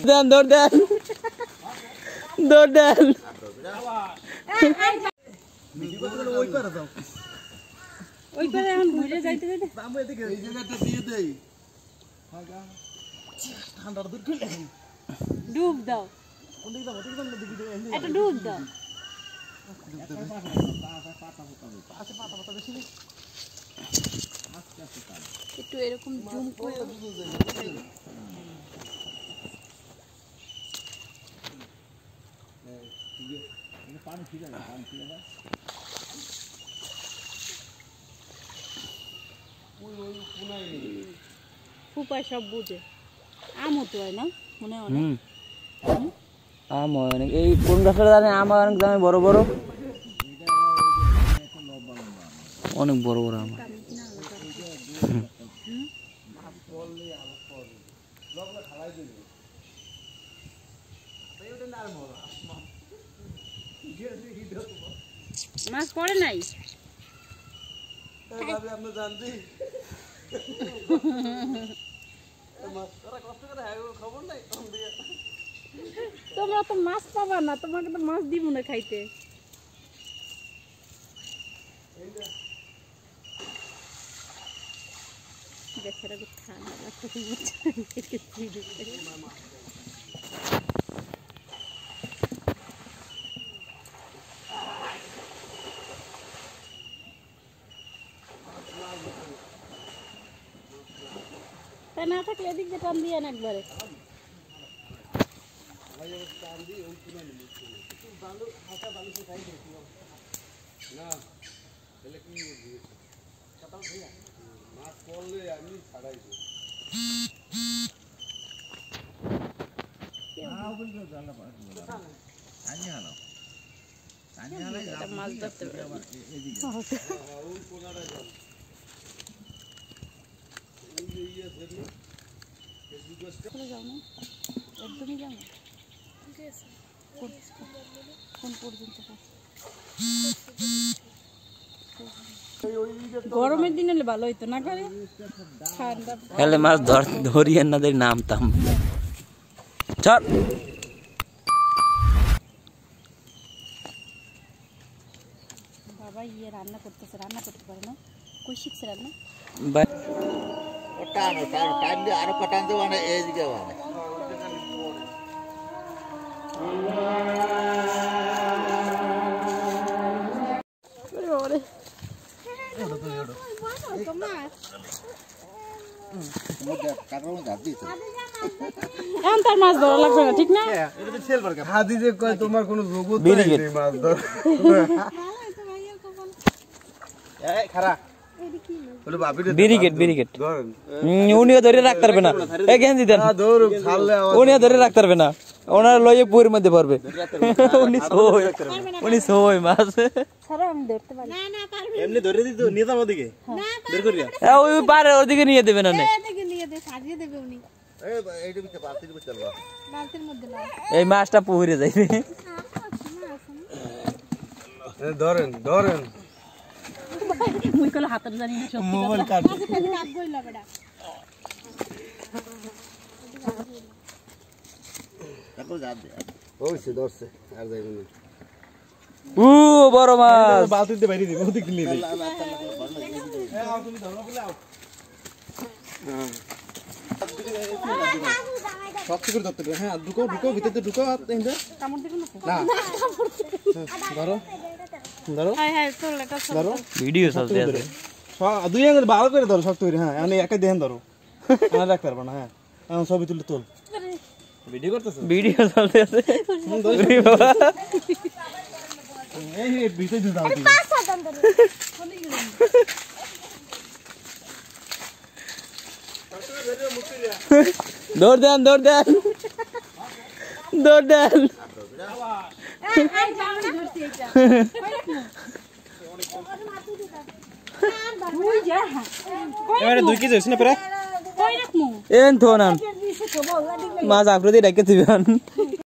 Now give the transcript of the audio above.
দেন দৌড় দেন দৌড় দেন ওই পারে এখন ঘুরে যাইতে যাইতে এই জায়গাটা দিয়ে দেই ঠান্ডার দূর করে ডুব দাও একটা ডুব দাও একটু এরকম জুম করে পানি ঠিক আছে পানি ঠিক আছে ফুপায় সব বুঝে আম হতে হয় না মনে হয় আম অনেক এই কোন গাছটা জানে আম অনেক দামে বড় বড় অনেক বড় বড় আম মাছ পড়ে নাই আপনি জানতে তোমরা তো মাছ পাবা না তোমাকে তো মাছ দিব না খাইতে বেচারা খুব ঠান্ডা তাই না থাকলে এদিক দিয়ে টান দিয়ে একবারে মাছ ধরতে যাও না একদমই যাও না কোন পর্যন্ত গরমের দিন হলে ভালো হইতো না করে ঠান্ডা তাহলে মাছ ধরিয়ে না দেয় নামতাম চল বাবা ইয়ে রান্না করতেছে রান্না করতে পারে না কই শিখছে রান্না টানো টানো টান দিয়ে আরো কাটান দেবো না এইদিকে এখন তার মাছ ধরা লাগবে না ঠিক না হাতি যে কয় তোমার কোনো জগৎ নেই মাছ ধর খারাপ উনিও ধরে রাখতে পারবে না উনিও ধরে রাখতে পারবে না ওনার লয়ে পুয়ের মধ্যে পড়বে উনি সই মাছ ওই পারে ওদিকে নিয়ে দেবে না এই মাছটা পুকুরে যাইবে ধরেন ধরেন মুই কল হাতের জানি না সত্যি মোবাইল কাট কইলা বেটা তাকো যা দে ওইছে ধরছে আর যাইব না বড় মাছ বালতিতে বাইরে দিই ওদিক নিয়ে দিই তুমি ধরো বলে আও শক্ত করে ধরতে হবে হ্যাঁ ঢুকো ঢুকো ভিতরে ঢুকো আর এন্ডে কামড় দিবেন না ধরো ধরো হ্যাঁ হ্যাঁ চল এটা ধরো ভিডিও চলতে আছে দুই আঙ্গুল ভালো করে ধরো শক্ত করে হ্যাঁ আমি একাই দেখেন ধরো আর রাখতে পারবো না হ্যাঁ আমি ছবি তুলে তোল ভিডিও করতেছ ভিডিও চলতে আছে এই ভিতরে দাও দিই দৌড় দেন দৌড় দেন দৌড় দেন দুই কেজি হয়েছে না প্রায় এন থো না মাছ আকৃতি রেখে দিবেন